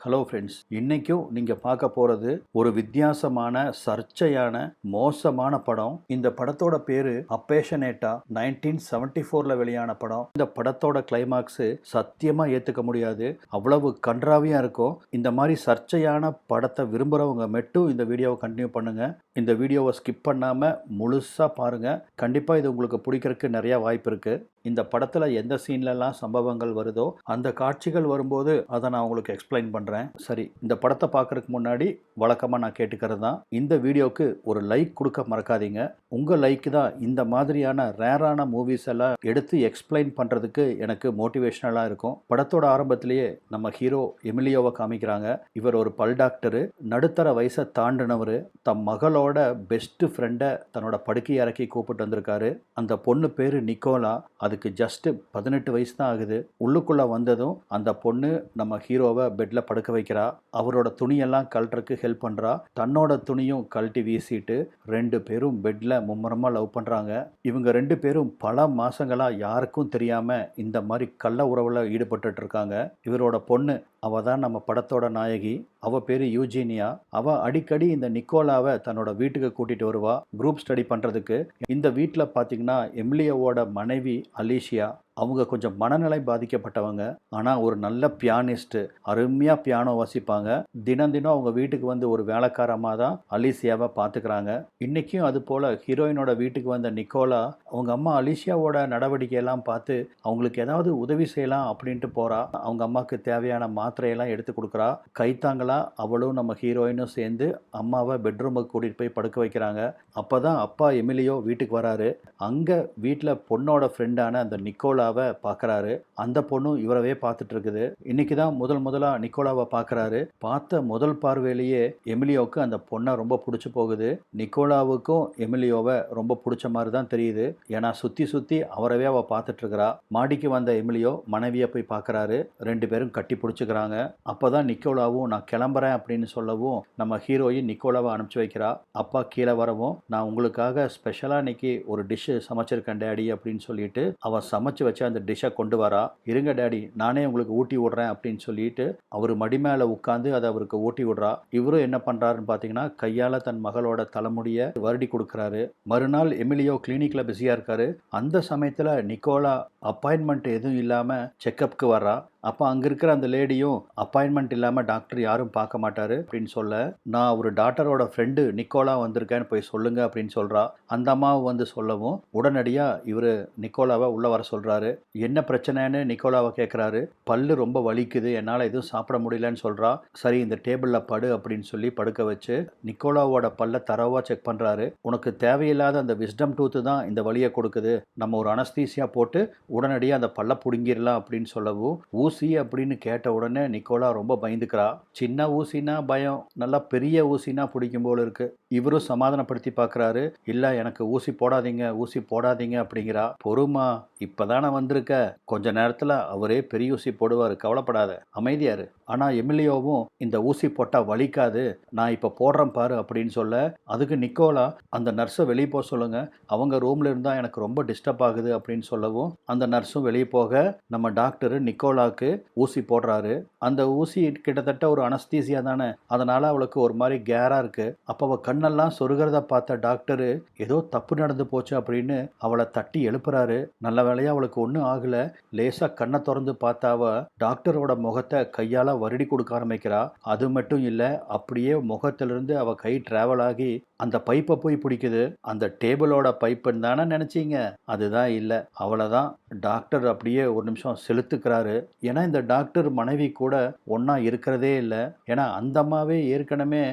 Hello friends, இன்னைக்கும் நீங்க பார்க்க போறது ஒரு வித்தியாசமான சர்ச்சையான மோசமான படம். இந்த படத்தோட பேரு அப்பேஷனேட்டா. 1974ல வெளியான படம். இந்த படத்தோட கிளைமாக்ஸ் சத்தியமா ஏத்துக்க முடியாது, அவ்வளவு கன்றாவியா இருக்கும். இந்த மாதிரி சர்ச்சையான படத்தை விரும்புறவங்க மட்டும் இந்த வீடியோவை கண்டினியூ பண்ணுங்க. இந்த வீடியோவை ஸ்கிப் பண்ணாம முழுசா பாருங்க. கண்டிப்பா இது உங்களுக்கு பிடிக்கிறதுக்கு நிறைய வாய்ப்பு இருக்கு. இந்த படத்துல எந்த சீன்லலாம் சம்பவங்கள் வருதோ அந்த காட்சிகள் வரும்போது அதை நான் உங்களுக்கு எக்ஸ்பிளைன் பண்றேன். சரி, இந்த படத்தை பார்க்கறதுக்கு முன்னாடி வழக்கமா நான் கேட்டுக்கிறது தான், இந்த வீடியோக்கு ஒரு லைக் கொடுக்க மறக்காதீங்க. உங்க லைக் தான் இந்த மாதிரியான ரேரான மூவிஸ் எல்லாம் எடுத்து எக்ஸ்பிளைன் பண்றதுக்கு எனக்கு மோட்டிவேஷனலா இருக்கும். படத்தோட ஆரம்பத்திலேயே நம்ம ஹீரோ எமிலியோவை காமிக்கிறாங்க. இவர் ஒரு பல் டாக்டர், நடுத்தர வயசை தாண்டினவர். தம் மகளோட பெஸ்ட் ஃப்ரெண்டை தன்னோட படுக்கை அறைக்கு கூப்பிட்டு வந்திருக்காரு. அந்த பொண்ணு பேரு நிக்கோலா. அதுக்கு ஜஸ்ட் 18 வயசு தான் ஆகுது. உள்ளுக்குள்ள வந்ததும் அந்த பொண்ணு நம்ம ஹீரோவை பெட்ல படுக்க வைக்கிறா. அவரோட துணியெல்லாம் கழட்டுறதுக்கு ஹெல்ப் பண்றா. தன்னோட துணியும் கழட்டி வீசிட்டு ரெண்டு பேரும் பெட்ல மும்முரமா லவ் பண்றாங்க. இவங்க ரெண்டு பேரும் பல மாசங்களா யாருக்கும் தெரியாம இந்த மாதிரி கள்ள உறவுல ஈடுபட்டு இருக்காங்க. இவரோட பொண்ணு, அவ தான் நம்ம படத்தோட நாயகி. அவ பேரு யூஜீனியா. அவ அடிக்கடி இந்த நிக்கோலாவை தன்னோட வீட்டுக்கு கூட்டிட்டு வருவா குரூப் ஸ்டடி பண்றதுக்கு. இந்த வீட்டில் பார்த்தீங்கன்னா எமிலியோவோட மனைவி அலிஷியா. அவங்க கொஞ்சம் மனநிலை பாதிக்கப்பட்டவங்க. ஆனால் ஒரு நல்ல பியானிஸ்ட், அருமையாக பியானோ வாசிப்பாங்க. தினம் தினம் அவங்க வீட்டுக்கு வந்து ஒரு வேலைக்காரமாக தான் அலிசியாவை பார்த்துக்கிறாங்க. இன்றைக்கும் அது போல் ஹீரோயினோட வீட்டுக்கு வந்த நிக்கோலா அவங்க அம்மா அலிஷியாவோட நடவடிக்கையெல்லாம் பார்த்து அவங்களுக்கு ஏதாவது உதவி செய்யலாம் அப்படின்ட்டு போகிறா. அவங்க அம்மாவுக்கு தேவையான மாத்திரையெல்லாம் எடுத்து கொடுக்குறா. கைத்தாங்களா அவளும் நம்ம ஹீரோயினும் சேர்ந்து அம்மாவை பெட்ரூமுக்கு கூட்டிகிட்டு போய் படுக்க வைக்கிறாங்க. அப்போ தான் அப்பா எமிலியோ வீட்டுக்கு வராரு. அங்கே வீட்டில் பொண்ணோட ஃப்ரெண்டான அந்த நிக்கோலா பார்க்கறாரு. அந்த பொண்ணு இவரவே பார்த்துட்டு இருக்குது. இன்னைக்கு தான் முதலா நிக்கோலாவை பார்க்கறாரு. பார்த்த முதல் பார்வையிலேயே எமிலியோவுக்கு அந்த பொண்ணை ரொம்ப பிடிச்சு போகுது. நிக்கோலாவுக்கும் எமிலியோவை ரொம்ப பிடிச்ச மாதிரி தான் தெரியுது. ஏன்னா சுத்தி அவரவே அவ பார்த்துட்டு இருக்கிறா. மாடிக்கு வந்த எமிலியோ மனைவியை போய் பார்க்கறாரு. ரெண்டு பேரும் கட்டி பிடிச்சுக்கிறாங்க. அப்பதான் நிக்கோலாவும் நான் கிளம்புறேன் அப்படின்னு சொல்லவும் நம்ம ஹீரோயின் நிக்கோலாவை அனுப்பிச்சு வைக்கிறா. அப்பா கீழே வரவும், நான் உங்களுக்காக ஸ்பெஷலா இன்னைக்கு ஒரு டிஷ் சமைச்சிருக்கேன் டேடி அப்படின்னு சொல்லிட்டு அவ சமைச்சு வச்சு அந்த டிஷ்ஷை கொண்டு வரா. இருங்க டேடி, நானே உங்களுக்கு ஊட்டி விடுறேன் அப்படின்னு சொல்லிட்டு அவர் மடி மேலே உட்காந்து அதை அவருக்கு ஊட்டி விடுறா. இவரும் என்ன பண்றாருன்னு பார்த்தீங்கன்னா கையால் தன் மகளோட தலைமுடியை வருடி கொடுக்குறாரு. மறுநாள் எமிலியோ கிளினிக்ல பிஸியா இருக்காரு. அந்த சமயத்தில் நிக்கோலா அப்பாயின்மெண்ட் எதுவும் இல்லாமல் செக்கப்புக்கு வர்றா. அப்போ அங்கே இருக்கிற அந்த லேடியும் அப்பாயின்மெண்ட் இல்லாமல் டாக்டர் யாரும் பார்க்க மாட்டாரு அப்படின்னு சொல்ல, நான் ஒரு டாக்டரோட ஃப்ரெண்டு நிக்கோலா வந்திருக்கேன்னு போய் சொல்லுங்க அப்படின்னு சொல்கிறா. அந்த அம்மாவை வந்து சொல்லவும் உடனடியாக இவர் நிக்கோலாவை உள்ளே வர சொல்கிறாரு. என்ன பிரச்சனைன்னு நிக்கோலாவை கேட்குறாரு. பல்லு ரொம்ப வலிக்குது, என்னால் எதுவும் சாப்பிட முடியலன்னு சொல்கிறா. சரி, இந்த டேபிளில் படு அப்படின்னு சொல்லி படுக்க வச்சு நிக்கோலாவோட பல்லை தரவாக செக் பண்ணுறாரு. உனக்கு தேவையில்லாத அந்த விஸ்டம் டூத்து தான் இந்த வலியை கொடுக்குது, நம்ம ஒரு அனஸ்தீசியா போட்டு உடனடியாக அந்த பல்லை பிடுங்கிடலாம் அப்படின்னு சொல்லவும், ஊசி அப்படின்னு கேட்ட உடனே நிக்கோலா ரொம்ப பயந்துக்கிறா. சின்ன ஊசினா பயம், நல்லா பெரிய ஊசினா பிடிக்கும் போல இருக்கு. இவரும் சமாதானப்படுத்தி பார்க்குறாரு. இல்லை, எனக்கு ஊசி போடாதீங்க அப்படிங்கிறா. பொறுமா, இப்போதானே வந்திருக்க, கொஞ்ச நேரத்தில் அவரே பெரிய ஊசி போடுவார், கவலைப்படாத, அமைதியாரு. ஆனால் எமிலியோவும் இந்த ஊசி போட்டால் வலிக்காது, நான் இப்போ போடுறேன் பாரு அப்படின்னு சொல்ல, அதுக்கு நிக்கோலா அந்த நர்ஸை வெளியே போக சொல்லுங்க, அவங்க ரூமில் இருந்தால் எனக்கு ரொம்ப டிஸ்டர்ப் ஆகுது அப்படின்னு சொல்லவும் அந்த நர்ஸும் வெளியே போக நம்ம டாக்டர் நிக்கோலாவுக்கு ஊசி போடுறாரு. அந்த ஊசி கிட்டத்தட்ட ஒரு அனஸ்தீசியா தானே, அதனால அவளுக்கு ஒரு மாதிரி கேரா இருக்கு. அப்போ அவள் கண்ணெல்லாம் சொருகிறத பார்த்த டாக்டரு ஏதோ தப்பு நடந்து போச்சு அப்படின்னு அவளை தட்டி எழுப்புறாரு. நல்ல வேளையா அவளுக்கு ஒன்றும் ஆகல. லேசா கண்ணை திறந்து பார்த்தாவ டாக்டரோட முகத்தை கையால வருடி கொடுக்க ஆரம்பிக்கிறா. அது மட்டும் இல்லை, அப்படியே முகத்திலிருந்து அவ கை டிராவல் ஆகி அந்த பைப்பை போய் பிடிக்குது. அந்த டேபிளோட பைப்புன்னு தானே நினைச்சீங்க, அதுதான் இல்லை. அவ்வளோதான், டாக்டர் அப்படியே ஒரு நிமிஷம் செலுத்துக்கிறாரு. ஏன்னா இந்த டாக்டர் மனைவி கூட ஒன்றா இருக்கிறதே இல்லை. ஏன்னா அந்த அம்மாவே ஏற்கனவே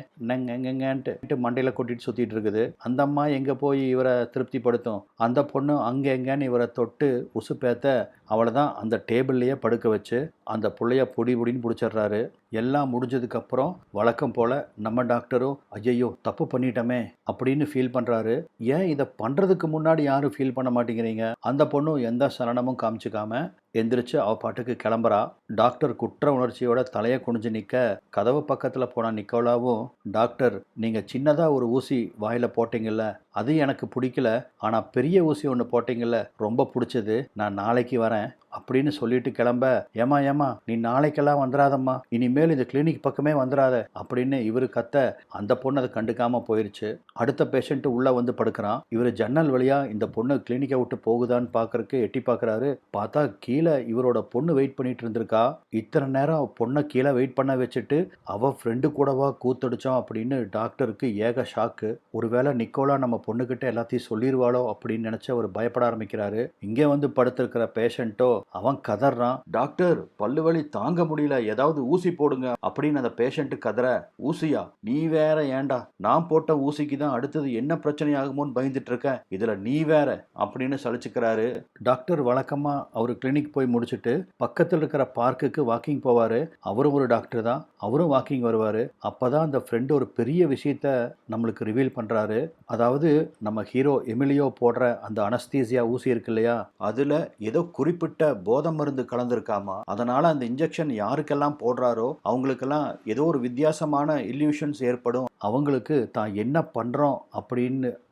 எங்கன்ட்டு மண்டையில் கொட்டிட்டு சுற்றிட்டு இருக்குது. அந்த அம்மா எங்கே போய் இவரை திருப்திப்படுத்தும்? அந்த பொண்ணு அங்கே எங்கன்னு இவரை தொட்டு உசுப்பேத்த அவ்வளோதான், அந்த டேபிள்லேயே படுக்க வச்சு அந்த புள்ளைய பொடின்னு பிடிச்சிடுறாரு. எல்லாம் முடிஞ்சதுக்கப்புறம் வழக்கம் போல் நம்ம டாக்டரும் ஐயையோ தப்பு பண்ணிட்டோமே அப்படின்னு ஃபீல் பண்ணுறாரு. ஏன் இதை பண்ணுறதுக்கு முன்னாடி யாரும் ஃபீல் பண்ண மாட்டேங்கிறீங்க? அந்த பொண்ணும் எந்த சலனமும் காமிச்சிக்காம எந்திரிச்சு அவ பாட்டுக்கு கிளம்புறா. டாக்டர் குற்ற உணர்ச்சியோட தலையை குனிஞ்சு நிற்க, கதவு பக்கத்தில் போன நிக்கோலாவும், டாக்டர் நீங்கள் சின்னதாக ஒரு ஊசி வாயில் போட்டிங்கல்ல, அது எனக்கு பிடிக்கல, ஆனால் பெரிய ஊசி ஒன்று போட்டிங்கல்ல ரொம்ப பிடிச்சது, நான் நாளைக்கு வரேன், அப்படின்னு சொல்லிட்டு கிளம்ப, ஏமா ஏமா நீ நாளைக்கெல்லாம் வந்துடாதம்மா, இனிமேல் இந்த கிளினிக் பக்கமே வந்துடாத அப்படின்னு இவரு கத்த, அந்த பொண்ணு அதை கண்டுக்காம போயிருச்சு. அடுத்த பேஷண்ட் உள்ள வந்து படுக்கிறான். இவர் ஜன்னல் வழியா இந்த பொண்ணு கிளினிக்கை விட்டு போகுதான்னு பார்க்கறக்கு எட்டி பார்க்கறாரு. பார்த்தா கீழே இவரோட பொண்ணு வெயிட் பண்ணிட்டு இருந்திருக்கா. இத்தனை நேரம் பொண்ணை கீழே வெயிட் பண்ண வச்சுட்டு அவ ஃப்ரெண்டு கூடவா கூத்தடிச்சோம் அப்படின்னு டாக்டருக்கு ஏக ஷாக்கு. ஒருவேளை நிக்கோலா நம்ம பொண்ணுகிட்ட எல்லாத்தையும் சொல்லிடுவாளோ அப்படின்னு நினைச்சு அவர் பயப்பட ஆரம்பிக்கிறாரு. இங்கே வந்து படுத்திருக்கிற பேஷண்ட்டோ அவன் கதறான், டாக்டர் பல்லு வலி தாங்க முடியல, ஏதாவது ஊசி போடுங்க அப்படின்னு அந்த பேஷண்ட் கதற, ஊசியா நீ வேற, ஏண்டா நான் போட்ட ஊசிக்கு தான் அடுத்தது என்ன பிரச்சனை ஆகுமோன்னு பயந்துட்டு இருக்க, இதுல நீ வேற அப்படின்னு சலிச்சுக்கிறாரு. டாக்டர் வழக்கமா அவர் கிளினிக் போய் முடிச்சுட்டு பக்கத்தில் இருக்கிற பார்க்குக்கு வாக்கிங் போவாரு. அவரும் ஒரு டாக்டர் தான், அவரும் வாக்கிங் வருவாரு. அப்பதான் அந்த ஃப்ரெண்டு ஒரு பெரிய விஷயத்த நம்மளுக்கு ரிவீல் பண்றாரு. அதாவது நம்ம ஹீரோ எமிலியோ போடுற அந்த அனஸ்தீசியா ஊசி இருக்கு இல்லையா, அதுல ஏதோ குறிப்பிட்ட போதை மருந்து கலந்துருக்காமா. அதனால அந்த இன்ஜெக்ஷன் யாருக்கெல்லாம் போடுறாரோ அவங்களுக்கெல்லாம் ஏதோ ஒரு வித்தியாசமான இல்யூஷன்ஸ் ஏற்படும். அவங்களுக்கு தான் என்ன பண்றோம்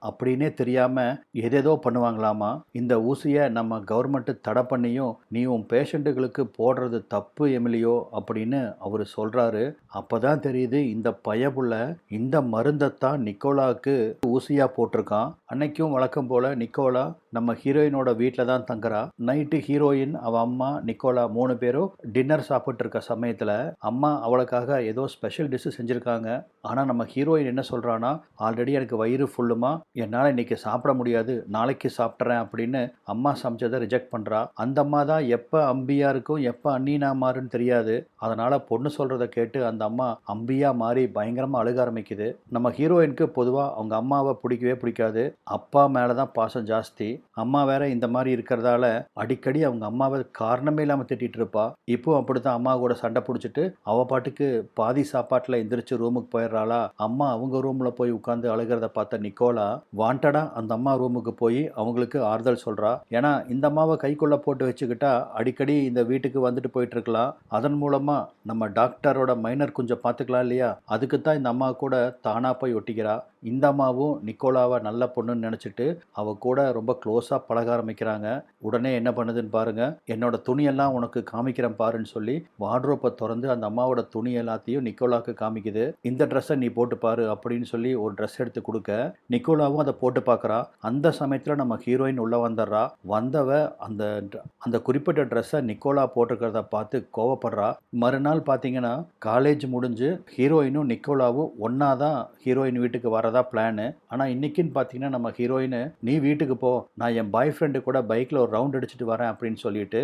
அப்படின்னே தெரியாம எதேதோ பண்ணுவாங்களாமா. இந்த ஊசியை நம்ம கவர்மெண்ட் தடை பண்ணியும் நீ உன் பேஷண்ட்டுகளுக்கு போடுறது தப்பு எமிலியோ அப்படின்னு அவர் சொல்றாரு. அப்பதான் தெரியுது இந்த பயபுள்ள இந்த மருந்தைத்தான் நிக்கோலாவுக்கு ஊசியா போட்டிருக்கான். அன்னைக்கும் வழக்கம் போல நிக்கோலா நம்ம ஹீரோயினோட வீட்டில் தான் தங்குறா. நைட்டு ஹீரோயின், அவ அம்மா, நிக்கோலா 3 பேரும் டின்னர் சாப்பிட்டு இருக்க சமயத்தில் அம்மா அவளுக்காக ஏதோ ஸ்பெஷல் டிஷ்ஷு செஞ்சுருக்காங்க. ஆனால் நம்ம ஹீரோயின் என்ன சொல்கிறான்னா, ஆல்ரெடி எனக்கு வயிறு ஃபுல்லுமா, என்னால் இன்னைக்கு சாப்பிட முடியாது, நாளைக்கு சாப்பிட்றேன் அப்படின்னு அம்மா சமைச்சதை ரிஜெக்ட் பண்ணுறா. அந்த அம்மா தான் எப்போ அம்பியா இருக்கும் எப்போ அண்ணீனா மாறுன்னு தெரியாது. அதனால் பொண்ணு சொல்கிறத கேட்டு அந்த அம்மா அம்பியா மாறி பயங்கரமாக அழுக ஆரம்பிக்குது. நம்ம ஹீரோயினுக்கு பொதுவாக அவங்க அம்மாவை பிடிக்கவே பிடிக்காது. அப்பா மேலே தான் பாசம் ஜாஸ்தி. அம்மா வேற இந்த மாதிரி இருக்கிறதால அடிக்கடி அவங்க அம்மாவை காரணமே இல்லாமல் திட்டிட்டு இருப்பா. இப்போ அப்படித்தான் அம்மா கூட சண்டை பிடிச்சிட்டு அவ பாட்டுக்கு பாதி சாப்பாட்டில் எந்திரிச்சு ரூமுக்கு போயிடுறாளா. அம்மா அவங்க ரூம்ல போய் உட்காந்து அழுகிறத பார்த்த நிக்கோலா வாண்டடா அந்த அம்மா ரூமுக்கு போய் அவங்களுக்கு ஆறுதல் சொல்றா. ஏன்னா இந்த அம்மாவை கைக்குள்ள போட்டு வச்சுக்கிட்டா அடிக்கடி இந்த வீட்டுக்கு வந்துட்டு போயிட்டு இருக்கலாம். அதன் மூலமா நம்ம டாக்டரோட மைனர் கொஞ்சம் பார்த்துக்கலாம் இல்லையா, அதுக்கு தான் இந்த அம்மா கூட தானா போய் ஒட்டிக்கிறா. இந்த அம்மாவும் நிக்கோலாவை நல்ல பொண்ணுன்னு நினச்சிட்டு அவ கூட ரொம்ப க்ளோஸாக பழக ஆரம்பிக்கிறாங்க. உடனே என்ன பண்ணுதுன்னு பாருங்க, என்னோட துணியெல்லாம் உனக்கு காமிக்கிறேன் பாருன்னு சொல்லி வார்ட்ரோப்பை திறந்து அந்த அம்மாவோட துணி எல்லாத்தையும் நிக்கோலாவுக்கு காமிக்குது. இந்த ட்ரெஸ்ஸை நீ போட்டு பாரு அப்படின்னு சொல்லி ஒரு ட்ரெஸ் எடுத்து கொடுக்க நிக்கோலாவும் அதை போட்டு பார்க்குறா. அந்த சமயத்தில் நம்ம ஹீரோயின் உள்ள வந்துடுறா. வந்தவ அந்த அந்த குறிப்பிட்ட ட்ரெஸ்ஸை நிக்கோலா போட்டிருக்கிறத பார்த்து கோவப்படுறா. மறுநாள் பார்த்தீங்கன்னா காலேஜ் முடிஞ்சு ஹீரோயினும் நிக்கோலாவும் ஒன்னா தான் ஹீரோயின் வீட்டுக்கு வரதா பிளானு. ஆனால் இன்னைக்குன்னு பார்த்தீங்கன்னா நம்ம ஹீரோயின், நீ வீட்டுக்கு போ, நான் என் பாய் ஃப்ரெண்டு கூட பைக்கில் ஒரு ரவுண்ட் அடிச்சுட்டு வரேன் அப்படின்னு சொல்லிட்டு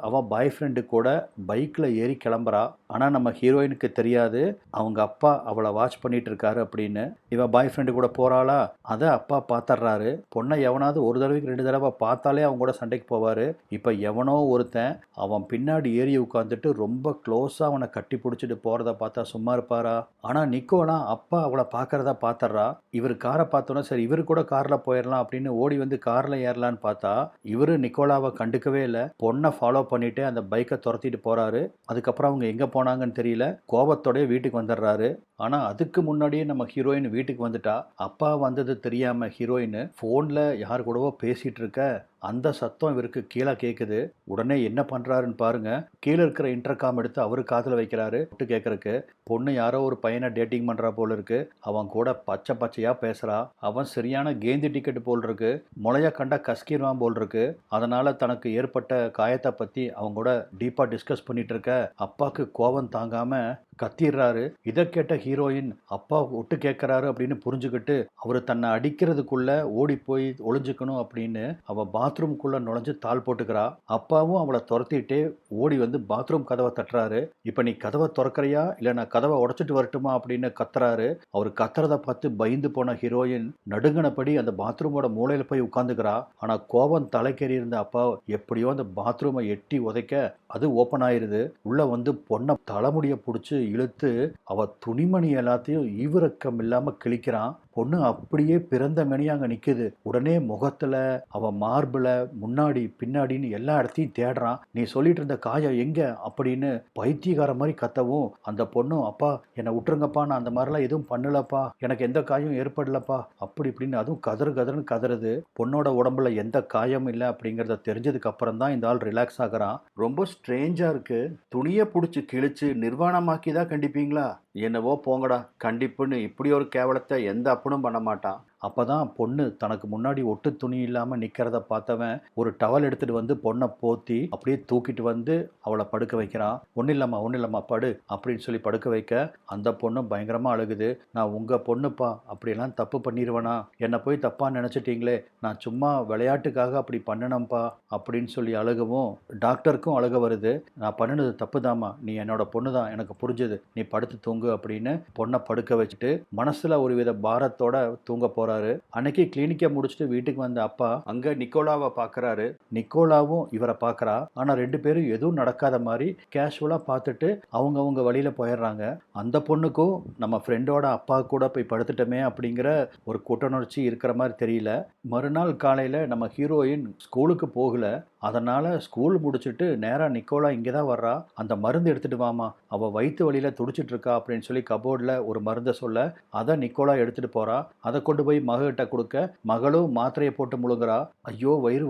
அவன் பாய் ஃப்ரெண்டு கூட பைக்கில் ஏறி கிளம்புறா. ஆனால் நம்ம ஹீரோயினுக்கு தெரியாது அவங்க அப்பா அவளை வாட்ச் பண்ணிட்டு இருக்காரு அப்படின்னு. இவ பாய் ஃப்ரெண்டு கூட போறாளா, அதை அப்பா பார்த்துட்றாரு. பொண்ணை எவனாவது ஒரு தடவைக்கு 2 தடவை பார்த்தாலே அவங்க கூட சண்டைக்கு போவார். இப்போ எவனோ ஒருத்தன் அவன் பின்னாடி ஏறி உட்காந்துட்டு ரொம்ப க்ளோஸாக அவனை கட்டி பிடிச்சிட்டு போகிறத பார்த்தா சும்மா இருப்பாரா. ஆனால் நிக்கோலா அப்பா அவளை பார்க்கறத பார்த்துட்றா. இவர் காரை பார்த்தோன்னா சரி இவர் கூட காரில் போயிடலாம் அப்படின்னு ஓடி வந்து காரில் ஏறலான்னு பார்த்தா இவரு நிக்கோலாவை கண்டுக்கவே இல்லை. பொண்ணை ஃபாலோ பண்ணிட்டு அந்த பைக்கை துரத்திட்டு போறாரு. அதுக்கப்புறம் அவங்க எங்கே போனாங்கன்னு தெரியல. கோபத்தோடய வீட்டுக்கு வந்துடுறாரு. ஆனால் அதுக்கு முன்னாடியே நம்ம ஹீரோயின் வீட்டுக்கு வந்துட்டா. அப்பா வந்தது தெரியாம ஹீரோயின் ஃபோனில் யார் கூடவோ பேசிட்டு இருக்க அந்த சத்தம் இவருக்கு கீழே கேட்குது. உடனே என்ன பண்ணுறாருன்னு பாருங்க, கீழே இருக்கிற இன்டர்காம் எடுத்து அவரு காதில் வைக்கிறாரு. விட்டு கேட்கறக்கு பொண்ணு யாரோ ஒரு பையனை டேட்டிங் பண்ணுறா போல இருக்கு. அவன் கூட பச்சை பச்சையாக பேசுகிறா. அவன் சரியான கேந்தி டிக்கெட் போல் இருக்கு, முளைய கண்டா கஸ்கிடுவான் போல் இருக்கு. அதனால தனக்கு ஏற்பட்ட காயத்தை பற்றி அவங்க கூட டீப்பாக டிஸ்கஸ் பண்ணிட்டு இருக்க அப்பாவுக்கு கோபம் தாங்காம கத்திடுறாரு. இதை கேட்ட ஹீரோயின் அப்பா விட்டு கேட்கறாரு அப்படின்னு புரிஞ்சுக்கிட்டு அவரு தன்னை அடிக்கிறதுக்குள்ள ஓடி போய் ஒளிஞ்சுக்கணும் அப்படின்னு அவ பாத்ரூம்குள்ள நுழைஞ்சு தாள் போட்டுக்கிறா. அப்பாவும் அவளை துரத்திட்டே ஓடி வந்து பாத்ரூம் கதவை தட்டுறாரு. இப்ப நீ கதவை திறக்கறியா இல்ல நான் கதவை உடைச்சிட்டு வரட்டுமா அப்படின்னு கத்துறாரு. அவர் கத்துறத பார்த்து பயந்து போன ஹீரோயின் நடுங்கினபடி அந்த பாத்ரூமோட மூலையில போய் உட்காந்துக்கிறா. ஆனா கோபம் தலைக்கேறி இருந்த அப்பா எப்படியோ அந்த பாத்ரூமை எட்டி உதைக்க அது ஓப்பன் ஆயிருது. உள்ள வந்து பொண்ணை தலைமுடிய பிடிச்சி இழுத்து அவ துணிமணி எல்லாத்தையும் ஈவிரக்கம் இல்லாம கிழிக்கிறான். பொண்ணு அப்படியே பிறந்த மேனியா அங்க நிக்குது. உடனே முகத்துல, அவ மார்புல, முன்னாடி பின்னாடின்னு எல்லா இடத்தையும் தேடுறான். நீ சொல்லிட்டு இருந்த காயம் எங்க அப்படின்னு பைத்தியக்கார மாதிரி கத்தவும், அந்த பொண்ணும் அப்பா என்னை விட்டுருங்கப்பா, நான் அந்த மாதிரிலாம் எதுவும் பண்ணலப்பா, எனக்கு எந்த காயம் ஏற்படலப்பா அப்படி இப்படின்னு அதுவும் கதறு கதறுன்னு கதறுது. பொண்ணோட உடம்புல எந்த காயமும் இல்லை அப்படிங்கிறத தெரிஞ்சதுக்கு அப்புறம் தான் இந்த ஆள் ரிலாக்ஸ் ஆகுறான். ரொம்ப ஸ்ட்ரேஞ்சா இருக்கு. துணியை பிடிச்சி கிழிச்சு நிர்வாணமாக்கி தான் கண்டிப்பீங்களா? என்னவோ போங்கடா, கண்டிப்புன்னு இப்படி ஒரு கேவலத்தை எந்த அப்பனும் பண்ண மாட்டான். அப்பதான் பொண்ணு தனக்கு முன்னாடி ஒட்டு துணி இல்லாம நிக்கிறத பார்த்தவன் ஒரு டவல் எடுத்துட்டு வந்து பொண்ணை போத்தி அப்படியே தூக்கிட்டு வந்து அவளை படுக்க வைக்கிறான். ஒன்றும் இல்லம்மா படு அப்படின்னு சொல்லி படுக்க வைக்க அந்த பொண்ணு பயங்கரமா அழுகுது. நான் உங்க பொண்ணுப்பா, அப்படியெல்லாம் தப்பு பண்ணிடுவேனா, என்னை போய் தப்பா நினைச்சிட்டீங்களே, நான் சும்மா விளையாட்டுக்காக அப்படி பண்ணினேன்ப்பா அப்படின்னு சொல்லி அழுகவும் டாக்டருக்கும் அழுக வருது. நான் பண்ணினது தப்புதாம்மா, நீ என்னோட பொண்ணு தான், எனக்கு புரிஞ்சது, நீ படுத்து தூங்கு அப்படின்னு பொண்ணை படுக்க வச்சுட்டு மனசுல ஒருவித பாரத்தோட தூங்க போறாரு. அன்னைக்கு கிளினிக்கை முடிச்சுட்டு வீட்டுக்கு வந்த அப்பா அங்க நிக்கோலாவை பாக்குறாரு. நிக்கோலாவும் இவரை பாக்குறா. ஆனா ரெண்டு பேரும் எதுவும் நடக்காத மாதிரி கேஷுவலா பார்த்துட்டு அவங்க வழியில போயிடுறாங்க. அந்த பொண்ணுக்கும் நம்ம ஃப்ரெண்டோட அப்பா கூட போய் படுத்துட்டோமே அப்படிங்கிற ஒரு குற்றணர்ச்சி இருக்கிற மாதிரி தெரியல. மறுநாள் காலையில நம்ம ஹீரோயின் ஸ்கூலுக்கு போகல. அதனால ஸ்கூல் முடிச்சுட்டு நேரா நிக்கோலா இங்கே தான் வர்றா. அந்த மருந்து எடுத்துட்டு வாமா, அவ வயிற்று வலியில துடிச்சிட்டு இருக்கா அப்படின்னு சொல்லி கபோர்டில் ஒரு மருந்தை சொல்ல அதை நிக்கோலா எடுத்துட்டு போறா. அதை கொண்டு போய் மகிட்ட கொடுக்க மகளும் மாத்திரையை போட்டு முழுங்குறா. ஐயோ வயிறு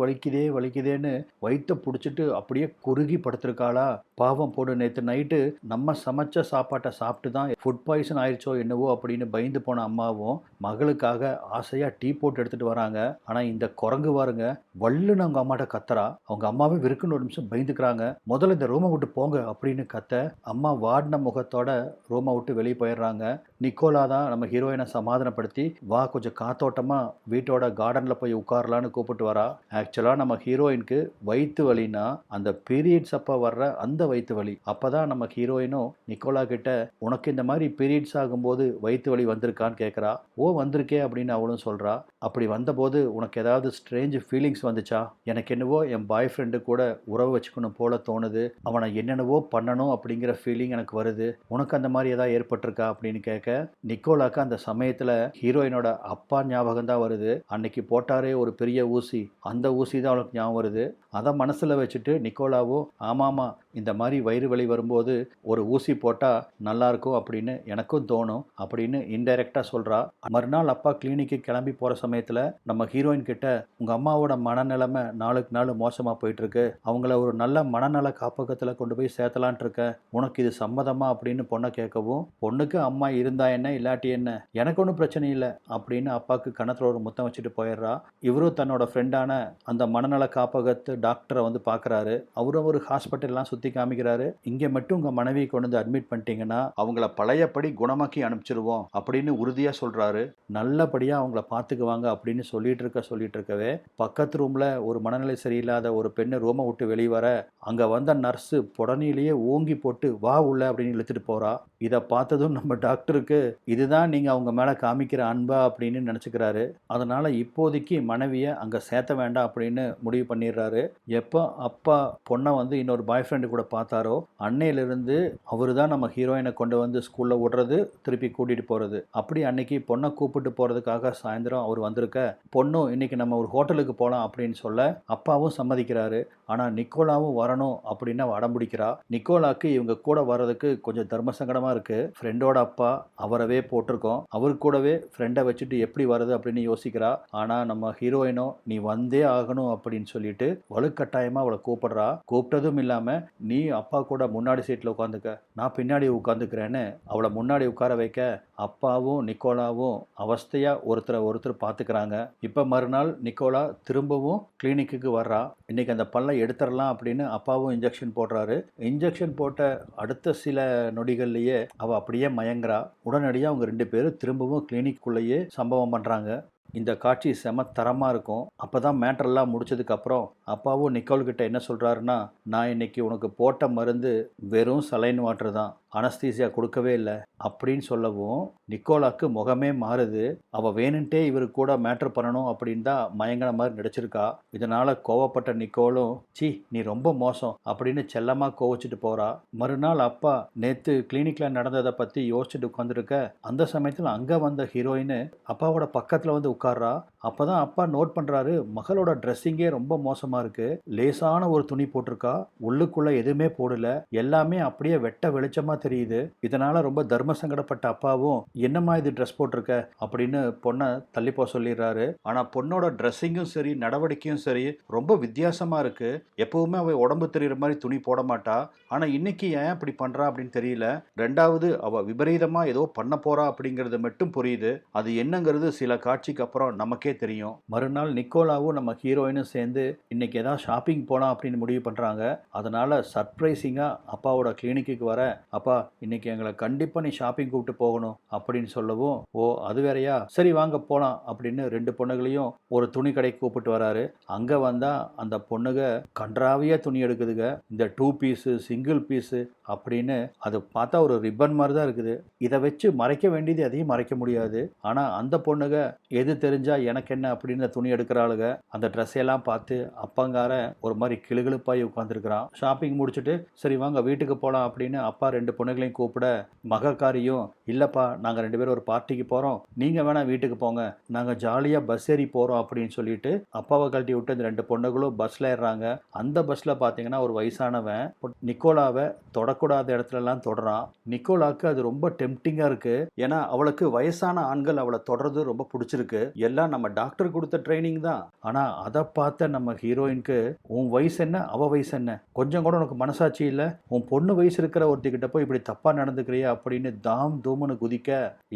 வலிக்குதேன்னு வயிற்றை பிடிச்சிட்டு அப்படியே குறுகி படுத்திருக்காளா. பாவம் போடு, நேற்று நைட்டு நம்ம சமைச்ச சாப்பாட்டை சாப்பிட்டு தான் ஃபுட் பாய்சன் ஆயிடுச்சோ என்னவோ அப்படின்னு பயந்து போன அம்மாவும் மகளுக்காக ஆசையா டீ போட்டு எடுத்துட்டு வராங்க. ஆனா இந்த குரங்கு பாருங்க, வல்லுன்னு அவங்க அம்மாட்ட கத்துறா. அவங்க அம்மாவே விருக்குன்னு ஒரு நிமிஷம் பயந்துக்கிறாங்க. முதல்ல இந்த ரூமை விட்டு போங்க அப்படின்னு கத்த அம்மா வாடின முகத்தோட ரூமை விட்டு வெளியே போயிடுறாங்க. நிக்கோலா தான் நம்ம ஹீரோயினை சமாதானப்படுத்தி வா கொஞ்சம் காத்தோட்டமா வீட்டோட கார்டன்ல போய் உட்காரலான்னு கூப்பிட்டு வரா. ஆக்சுவலா நம்ம ஹீரோயினுக்கு வயிற்று வலினா அந்த பீரியட்ஸ் அப்ப வர்ற அந்த வயிற்று வலி. அப்பதான் நம்ம ஹீரோயினும் நிக்கோலா கிட்ட உனக்கு இந்த மாதிரி பீரியட்ஸ் ஆகும்போது வயிற்று வலி வந்திருக்கான்னு கேட்குறா. ஓ வந்திருக்கே அப்படின்னு அவளும் சொல்றா. அப்படி வந்தபோது உனக்கு ஏதாவது ஸ்ட்ரேஞ்ச் ஃபீலிங்ஸ் வந்துச்சா? எனக்கு என்னவோ என் பாய் ஃப்ரெண்டு கூட உறவு வச்சுக்கணும் போல தோணுது, அவனை என்னென்னவோ பண்ணணும் அப்படிங்கிற ஃபீலிங் எனக்கு வருது, உனக்கு அந்த மாதிரி ஏதாவது ஏற்பட்டிருக்கா அப்படின்னு கேட்க நிக்கோலாக்கு அந்த சமயத்தில் ஹீரோயினோட அப்பா ஞாபகம் தான் வருது. அன்னைக்கு போட்டாரே ஒரு பெரிய ஊசி, அந்த ஊசி தான் அவளுக்கு ஞாபகம் வருது. அதை மனசில் வச்சுட்டு நிக்கோலாவும் ஆமாமா இந்த மாதிரி வயிறு வலி வரும்போது ஒரு ஊசி போட்டால் நல்லாயிருக்கும் அப்படின்னு எனக்கும் தோணும் அப்படின்னு இன்டைரக்டாக சொல்கிறா. மறுநாள் அப்பா கிளினிக்கு கிளம்பி போகிற சமயத்தில் நம்ம ஹீரோயின் கிட்ட உங்கள் அம்மாவோட மனநிலைமை நாளுக்கு நாள் மோசமாக போயிட்டுருக்கு, அவங்கள ஒரு நல்ல மனநல காப்பகத்தில் கொண்டு போய் சேர்த்தலான்ட்டு இருக்க, உனக்கு இது சம்மதமா அப்படின்னு பொண்ணை கேட்கவும் பொண்ணுக்கு அம்மா இருந்தா என்ன இல்லாட்டி என்ன எனக்கு ஒன்றும் பிரச்சனை இல்லை அப்படின்னு அப்பாவுக்கு கணத்தில் ஒரு முத்தம் வச்சுட்டு போயிடுறா. இவரும் தன்னோட ஃப்ரெண்டான அந்த மனநல காப்பகத்து டாக்டரை வந்து பார்க்குறாரு. அவரும் ஒரு ஹாஸ்பிட்டல்லாம் சுற்றி காமிக்கிறாரு. இங்கே மட்டும் உங்கள் மனைவியை கொண்டு வந்து அட்மிட் பண்ணிட்டீங்கன்னா அவங்கள பழையபடி குணமாக்கி அனுப்பிச்சிருவோம் அப்படின்னு உறுதியாக சொல்கிறாரு. நல்லபடியாக அவங்கள பார்த்துக்குவாங்க அப்படின்னு சொல்லிட்டு இருக்கவே பக்கத்து ரூமில் ஒரு மனநிலை சரியில்லாத ஒரு பெண்ணு ரூமை விட்டு வெளியே வர அங்கே வந்த நர்ஸு புடனிலேயே ஓங்கி போட்டு வா உள்ள அப்படின்னு இழுத்துட்டு போகிறா. இதை பார்த்ததும் நம்ம டாக்டருக்கு இதுதான் நீங்கள் அவங்க மேலே காமிக்கிற அன்பா அப்படின்னு நினச்சிக்கிறாரு. அதனால் இப்போதைக்கு மனைவியை அங்கே சேர்த்த வேண்டாம் அப்படின்னு முடிவு பண்ணிடுறாரு. எப்போ அப்பா பொண்ணை வந்து இன்னொரு பாய் ஃப்ரெண்டு கூட பார்த்தாரோ அன்னையிலிருந்து அவர் தான் நம்ம ஹீரோயினை கொண்டு வந்து ஸ்கூலில் விடுறது, திருப்பி கூட்டிகிட்டு போகிறது. அப்படி அன்னைக்கு பொண்ணை கூப்பிட்டு போகிறதுக்காக சாயந்தரம் அவர் வந்திருக்க பொண்ணும் இன்னைக்கு நம்ம ஒரு ஹோட்டலுக்கு போகலாம் அப்படின்னு சொல்ல அப்பாவும் சம்மதிக்கிறாரு. ஆனால் நிக்கோலாவும் வரணும் அப்படின்னு அடம்பிடிக்கிறா. நிக்கோலாக்கு இவங்க கூட வர்றதுக்கு கொஞ்சம் தர்ம சங்கடமாக இருக்குது. ஃப்ரெண்டோட அப்பா அவரவே போட்டிருக்கோம், அவர் கூடவே ஃப்ரெண்டை வச்சுட்டு எப்படி வருது அப்படின்னு யோசிக்கிறா. ஆனால் நம்ம ஹீரோயினோ நீ வந்தே ஆகணும் அப்படின்னு சொல்லிட்டு வலுக்கட்டாயமாக அவளை கூப்பிடுறா. கூப்பிட்டதும் இல்லாமல் நீ அப்பா கூட முன்னாடி சீட்டில் உட்காந்துக்க, நான் பின்னாடி உட்காந்துக்கிறேன்னு அவளை முன்னாடி உட்கார வைக்க அப்பாவும் நிக்கோலாவும் அவஸ்தையாக ஒருத்தர் பார்த்துக்கிறாங்க. இப்போ மறுநாள் நிக்கோலா திரும்பவும் கிளினிக்கு வர்றா. இன்னைக்கு அந்த பல்லை எடுத்துடலாம் அப்படின்னு அப்பாவும் இன்ஜெக்ஷன் போடுறாரு. இன்ஜெக்ஷன் போட்ட அடுத்த சில நொடிகள்லேயே அவள் அப்படியே மயங்குறா. உடனடியாக அவங்க ரெண்டு பேரும் திரும்பவும் கிளினிக்குள்ளேயே சம்பவம் பண்ணுறாங்க. இந்த காட்சி செம தரமாக இருக்கும். அப்போ தான் மேட்டரெல்லாம் முடிச்சதுக்கப்புறம் அப்பாவும் நிக்கோல்கிட்ட என்ன சொல்கிறாருன்னா, நான் இன்னைக்கு உனக்கு போட்ட மருந்து வெறும் சலைன் வாட்டர் தான், அனஸ்தீசியா கொடுக்கவே இல்லை அப்படின்னு சொல்லவும் நிக்கோலாக்கு முகமே மாறுது. அவள் வேணுன்ட்டே இவர் கூட மேட்ரு பண்ணணும் அப்படின்னு தான் மயங்கின மாதிரி நடிச்சிருக்கா. இதனால் கோவப்பட்ட நிக்கோலும் சி நீ ரொம்ப மோசம் அப்படின்னு செல்லமாக கோவச்சிட்டு போகிறா. மறுநாள் அப்பா நேற்று கிளினிக்கில் நடந்ததை பற்றி யோசிச்சுட்டு உட்காந்துருக்க அந்த சமயத்தில் அங்கே வந்த ஹீரோயின் அப்பாவோட பக்கத்தில் வந்து உட்கார்றா. அப்போ தான் அப்பா நோட் பண்ணுறாரு, மகளோட ட்ரெஸ்ஸிங்கே ரொம்ப மோசமாக இருக்குது. லேசான ஒரு துணி போட்டிருக்கா, உள்ளுக்குள்ளே எதுவுமே போடல, எல்லாமே அப்படியே வெட்ட வெளிச்சமாக தெரியுது. இதனால் ரொம்ப தர்ம சங்கடப்பட்ட அப்பாவும் என்னம்மா இது ட்ரெஸ் போட்டிருக்க அப்படின்னு பொண்ணை தள்ளி போக சொல்லிடுறாரு. ஆனால் பொண்ணோட ட்ரெஸ்ஸிங்கும் சரி நடவடிக்கையும் சரி ரொம்ப வித்தியாசமாக இருக்குது. எப்பவுமே அவள் உடம்பு தெரிகிற மாதிரி துணி போட மாட்டா. ஆனால் இன்னைக்கு ஏன் அப்படி பண்ணுறா அப்படின்னு தெரியல. ரெண்டாவது அவள் விபரீதமாக ஏதோ பண்ண போகிறா அப்படிங்கிறது மட்டும் புரியுது. அது என்னங்கிறது சில காட்சிக்கு அப்புறம் நமக்கே தெரியும். மறுநாள் நிக்கோலாவும் நம்ம ஹீரோயினும் சேர்ந்து இன்னைக்கு ஏதாவது ஷாப்பிங் போகலாம் அப்படின்னு முடிவு பண்ணுறாங்க. அதனால சர்ப்ரைசிங்காக அப்பாவோட கிளினிக்கு வர, அப்பா இன்னைக்கு எங்களை கண்டிப்பாக நீ ஷாப்பிங் கூப்பிட்டு போகணும் அப்படின்னு சொல்லவும், ஓ அது வேறையா, சரி வாங்க போகலாம் அப்படின்னு ரெண்டு பொண்ணுகளையும் ஒரு துணி கடைக்கு கூப்பிட்டு வராரு. அங்கே வந்தால் அந்த பொண்ணுக கன்றாவியாக துணி எடுக்குதுங்க. இந்த 2 பீஸு சிங்கிள் பீஸு அப்படின்னு அது பார்த்தா ஒரு ரிப்பன் மாதிரி தான் இருக்குது. இதை வச்சு மறைக்க வேண்டியது எதையும் மறைக்க முடியாது. ஆனால் அந்த பொண்ணுக எது தெரிஞ்சா எனக்கு என்ன அப்படின்னு துணி எடுக்கிறாளுங்க. அந்த ட்ரெஸ்ஸையெல்லாம் பார்த்து அப்பங்கார ஒரு மாதிரி கிளுகிழுப்பாய் உட்காந்துருக்கிறான். ஷாப்பிங் முடிச்சுட்டு சரி வாங்க வீட்டுக்கு போகலாம் அப்படின்னு அப்பா ரெண்டு பொண்ணுகளையும் கூப்பிட, மகக்காரியும் இல்லைப்பா நாங்கள் ரெண்டு பேரும் ஒரு பார்ட்டிக்கு போகிறோம், நீங்கள் வேணால் வீட்டுக்கு போங்க, நாங்கள் ஜாலியாக பஸ் ஏறி போகிறோம் அப்படின்னு சொல்லிட்டு அப்பாவை கழட்டி விட்டு இந்த ரெண்டு பொண்ணுகளும் பஸ்ஸில் ஏறுறாங்க. அந்த பஸ்ஸில் பார்த்தீங்கன்னா ஒரு வயசானவன் நிக்கோலாவை தொடக்கூடாத இடத்துலலாம் தொடறான். நிக்கோலாவுக்கு அது ரொம்ப டெம்ப்டிங்காக இருக்குது. ஏன்னா அவளுக்கு வயசான ஆண்கள் அவளை தொடர்றது ரொம்ப பிடிச்சிருக்கு. எல்லாம் நம்ம டாக்டர் கொடுத்த ட்ரைனிங் தான். ஆனால் அதை பார்த்த நம்ம ஹீரோயினுக்கு உன் வயசு என்ன அவ வயசு என்ன, கொஞ்சம் கூட உனக்கு மனசாட்சி இல்லை, உன் பொண்ணு வயசு இருக்கிற ஒருத்திக்கிட்ட போய் இப்படி தப்பாக நடந்துக்கிறியா அப்படின்னு தாம் தூம்னு குதிக்க,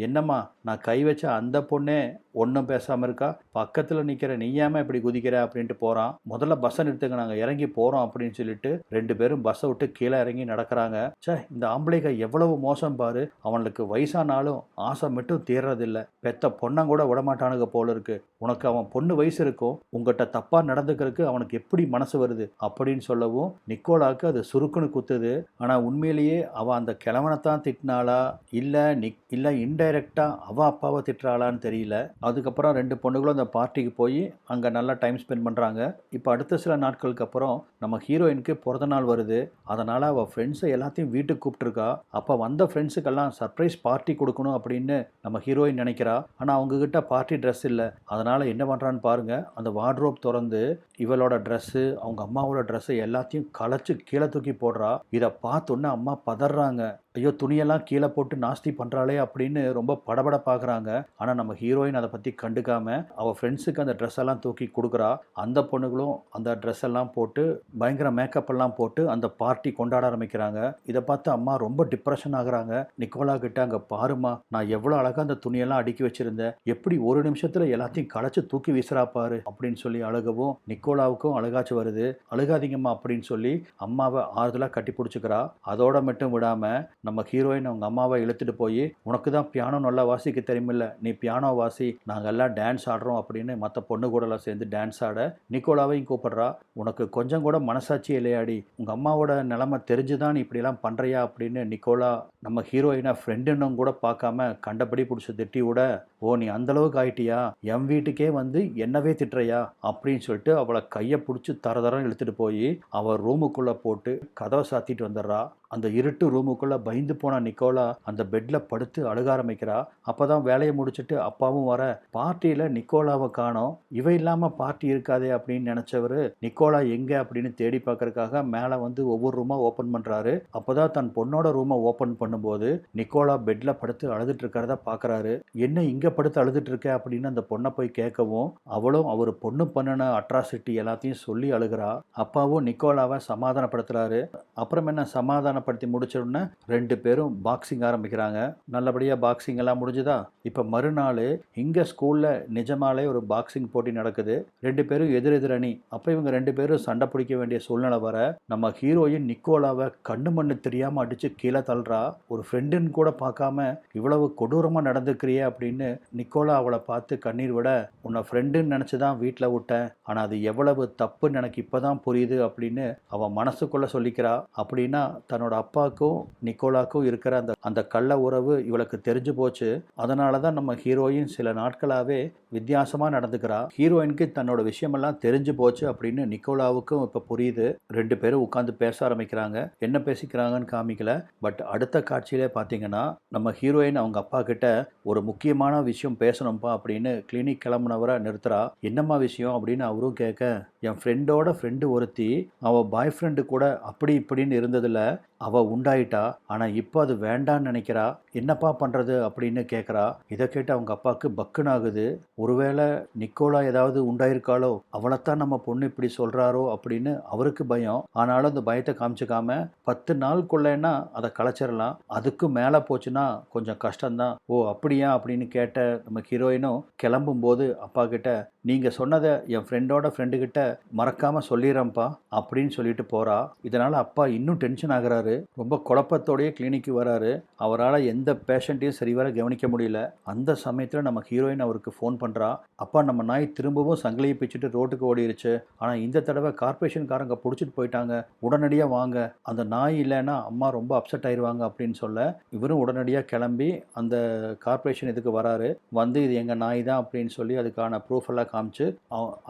என்னம்மா நான் கை வச்ச அந்த பொண்ணே ஒன்றும் பேசாமல் இருக்கா, பக்கத்தில் நிற்கிற நீயாம இப்படி குதிக்கிற அப்படின்ட்டு போகிறான். முதல்ல பஸ்ஸை நிறுத்துங்க நாங்கள் இறங்கி போகிறோம் அப்படின்னு சொல்லிட்டு ரெண்டு பேரும் பஸ்ஸை விட்டு கீழே இறங்கி நடக்கிறாங்க. சே இந்த ஆம்பளைங்க எவ்வளவு மோசம் பாரு, அவனுக்கு வயசானாலும் ஆசை மட்டும் தீர்றதில்லை, பெத்த பொண்ணங்கூட விடமாட்டானுங்க போல இருக்கு, உனக்கு அவன் பொண்ணு வயசு இருக்கும், உங்ககிட்ட தப்பாக நடந்துக்கிறதுக்கு அவனுக்கு எப்படி மனசு வருது அப்படின்னு சொல்லவும் நிக்கோலாவுக்கு அது சுருக்குன்னு குத்துது. ஆனால் உண்மையிலேயே அவள் அந்த கிழவனைத்தான் திட்டினாளா இல்லை இன்டைரக்டாக அவள் அப்பாவை திட்டுறாளான்னு தெரியல. அதுக்கப்புறம் ரெண்டு பொண்ணுகளும் அந்த பார்ட்டிக்கு போய் அங்கே நல்லா டைம் ஸ்பெண்ட் பண்ணுறாங்க. இப்போ அடுத்த சில நாட்களுக்கு அப்புறம் நம்ம ஹீரோயினுக்கு பிறந்த நாள் வருது. அதனால் அவள் ஃப்ரெண்ட்ஸை எல்லாத்தையும் வீட்டுக்கு கூப்பிட்டுருக்கா. அப்போ வந்த ஃப்ரெண்ட்ஸுக்கெல்லாம் சர்ப்ரைஸ் பார்ட்டி கொடுக்கணும் அப்படின்னு நம்ம ஹீரோயின் நினைக்கிறா. ஆனால் அவங்கக்கிட்ட பார்ட்டி ட்ரெஸ் இல்லை. அதனால் என்ன பண்ணுறான்னு பாருங்கள், அந்த வார்ட்ரோப் திறந்து இவளோட ட்ரெஸ்ஸு அவங்க அம்மாவோட ட்ரெஸ்ஸை எல்லாத்தையும் களைச்சி கீழே தூக்கி போடுறா. இதை பார்த்தோன்னே அம்மா பதறாங்க, ஐயோ துணியெல்லாம் கீழே போட்டு நாஸ்தி பண்ணுறாளே அப்படின்னு ரொம்ப படபட பார்க்குறாங்க. ஆனால் நம்ம ஹீரோயின் அதை பற்றி கண்டுக்காம அவள் ஃப்ரெண்ட்ஸுக்கு அந்த ட்ரெஸ் எல்லாம் தூக்கி கொடுக்குறா. அந்த பொண்ணுகளும் அந்த ட்ரெஸ் எல்லாம் போட்டு பயங்கர மேக்கப் எல்லாம் போட்டு அந்த பார்ட்டி கொண்டாட ஆரம்பிக்கிறாங்க. இதை பார்த்து அம்மா ரொம்ப டிப்ரெஷன் ஆகுறாங்க. நிக்கோலா கிட்ட, அங்கே பாருமா நான் எவ்வளோ அழகாக அந்த துணியெல்லாம் அடுக்கி வச்சிருந்தேன், எப்படி ஒரு நிமிஷத்தில் எல்லாத்தையும் களைச்சி தூக்கி வீசுறா பாரு அப்படின்னு சொல்லி அழுகவும் நிக்கோலாவுக்கும் அழுகாச்சு வருது. அழுகாதீங்கம்மா அப்படின்னு சொல்லி அம்மாவை ஆறுதலாக கட்டி பிடிச்சிக்கிறா. அதோட மட்டும் விடாமல் நம்ம ஹீரோயின் அவங்க அம்மாவை இழுத்துட்டு போய், உனக்கு தான் பியானோ நல்லா வாசிக்க தெரியுமில்ல, நீ பியானோ வாசி, நாங்கள் எல்லாம் டான்ஸ் ஆடுறோம் அப்படின்னு மற்ற பொண்ணு கூடலாம் சேர்ந்து டான்ஸ் ஆட நிக்கோலாவையும் கூப்பிடுறா. உனக்கு கொஞ்சம் கூட மனசாட்சி இல்லையாடி, உங்கள் அம்மாவோட நிலைமை தெரிஞ்சுதான் நீ இப்படிலாம் பண்ணுறியா அப்படின்னு நிக்கோலா நம்ம ஹீரோயினை ஃப்ரெண்டுன்னு கூட பார்க்காம கண்டபடி பிடிச்சி திட்டி விட, ஓ நீ அந்தளவுக்கு ஆயிட்டியா, என் வீட்டுக்கே வந்து என்னவே திட்டுறியா அப்படின்னு சொல்லிட்டு அவளை கையை பிடிச்சி தரதரம் இழுத்துட்டு போய் அவள் ரூமுக்குள்ளே போட்டு கதவை சாத்திட்டு வந்துடுறா. அந்த இருட்டு ரூமுக்குள்ளே பயந்து போன நிக்கோலா அந்த பெட்டில் படுத்து அழுக ஆரம்பிக்கிறா. அப்போ தான் வேலையை முடிச்சுட்டு அப்பாவும் வர, பார்ட்டியில் நிக்கோலாவை காணோம், இவ இல்லாமல் பார்ட்டி இருக்காதே அப்படின்னு நினச்சவர் நிக்கோலா எங்கே அப்படின்னு தேடி பார்க்கறதுக்காக மேலே வந்து ஒவ்வொரு ரூமாக ஓப்பன் பண்ணுறாரு. அப்போ தான் தன் பொண்ணோட ரூமை ஓப்பன் பண்ணும்போது நிக்கோலா பெட்டில் படுத்து அழுதுட்டு இருக்கிறத பார்க்குறாரு. என்ன இங்கே படுத்து அழுதுட்டு இருக்க அப்படின்னு அந்த பொண்ணை போய் கேட்கவும் அவளும் அவர் பொண்ணு பண்ணின அட்ராசிட்டி எல்லாத்தையும் சொல்லி அழுகிறா. அப்பாவும் நிக்கோலாவை சமாதானப்படுத்துறாரு. அப்புறம் என்ன சமாதானப்படுத்தி முடிச்சோடனே ரெண்டு பேரும் பாக்ஸிங் ஆரம்பிக்கிறாங்க. நல்லபடியாக பாக்ஸிங் எல்லாம் முடிஞ்சுதா. இப்போ மறுநாள் இங்கே ஸ்கூலில் நிஜமாலே ஒரு பாக்ஸிங் போட்டி நடக்குது. ரெண்டு பேரும் எதிரெதிர் அணி. அப்போ இவங்க ரெண்டு பேரும் சண்டை பிடிக்க வேண்டிய சூழ்நிலை வர நம்ம ஹீரோயின் நிக்கோலாவை கண்ணு மண்ணு தெரியாமல் அடித்து கீழே தள்ளுறா. ஒரு ஃப்ரெண்டுன்னு கூட பார்க்காம இவ்வளவு கொடூரமாக நடந்துக்கிறியே அப்படின்னு நிக்கோலா அவளை பார்த்து கண்ணீர் விட, உன்னை ஃப்ரெண்டுன்னு நினச்சி தான் வீட்டில் விட்டேன், ஆனால் அது எவ்வளவு தப்புன்னு எனக்கு இப்போ தான் புரியுது அப்படின்னு அவன் மனசுக்குள்ளே சொல்லிக்கிறா. அப்படின்னா தன்னோட தன்னோட அப்பாவுக்கும் நிக்கோலாக்கும் இருக்கிற அந்த அந்த கள்ள உறவு இவளுக்கு தெரிஞ்சு போச்சு. அதனால தான் நம்ம ஹீரோயின் சில நாட்களாகவே வித்தியாசமாக நடந்துக்கிறா. ஹீரோயினுக்கு தன்னோட விஷயமெல்லாம் தெரிஞ்சு போச்சு அப்படின்னு நிக்கோலாவுக்கும் இப்போ புரியுது. 2 பேரும் உட்காந்து பேச ஆரம்பிக்கிறாங்க. என்ன பேசிக்கிறாங்கன்னு காமிக்கல. பட் அடுத்த காட்சியிலே பார்த்தீங்கன்னா நம்ம ஹீரோயின் அவங்க அப்பா கிட்ட ஒரு முக்கியமான விஷயம் பேசணும்ப்பா அப்படின்னு கிளினிக் கிளம்புனவரை நிறுத்துறா. என்னம்மா விஷயம் அப்படின்னு அவரும் கேட்க, என் ஃப்ரெண்டோட ஃப்ரெண்டு ஒருத்தி அவள் பாய் ஃப்ரெண்டு கூட அப்படி இப்படின்னு இருந்ததில் அவள் உண்டாயிட்டா. ஆனால் இப்போ அது வேண்டான்னு நினைக்கிறா. என்னப்பா பண்ணுறது அப்படின்னு கேட்குறா. இதை கேட்டு அவங்க அப்பாவுக்கு பக்குன்னு ஆகுது. ஒருவேளை நிக்கோலா ஏதாவது உண்டாயிருக்காளோ, அவளைத்தான் நம்ம பொண்ணு இப்படி சொல்கிறாரோ அப்படின்னு அவருக்கு பயம். ஆனாலும் அந்த பயத்தை காமிச்சிக்காம 10 நாளுக்குள்ளேன்னா அதை கலைச்சிடலாம், அதுக்கு மேலே போச்சுன்னா கொஞ்சம் கஷ்டம்தான். ஓ அப்படியா அப்படின்னு கேட்ட நம்ம ஹீரோயினும் கிளம்பும்போது அப்பா கிட்ட, நீங்கள் சொன்னதை என் ஃப்ரெண்டோட ஃப்ரெண்டுக்கிட்ட மறக்காமல் சொல்லிடுறேன்ப்பா அப்படின்னு சொல்லிட்டு போகிறா. இதனால் அப்பா இன்னும் டென்ஷன் ஆகுறாரு. ரொம்ப குழப்பத்தோடையே கிளினிக்கு வராரு. அவரால் எந்த பேஷண்ட்டையும் சரிவர கவனிக்க முடியல. அந்த சமயத்தில் நம்ம ஹீரோயின் அவருக்கு ஃபோன் பண்ணுறா. அப்பா, நம்ம நாய் திரும்பவும் சங்கிலியை பிச்சுட்டு ரோட்டுக்கு ஓடிடுச்சு. ஆனால் இந்த தடவை கார்பரேஷன்காரங்க பிடிச்சிட்டு போயிட்டாங்க. உடனடியாக வாங்க, அந்த நாய் இல்லைன்னா அம்மா ரொம்ப அப்செட் ஆயிடுவாங்க அப்படின்னு சொல்ல, இவரும் உடனடியாக கிளம்பி அந்த கார்பரேஷன் இதுக்கு வராரு. வந்து இது எங்கள் நாய் தான் அப்படின்னு சொல்லி அதுக்கான ப்ரூஃப் எல்லாம் காமிச்சு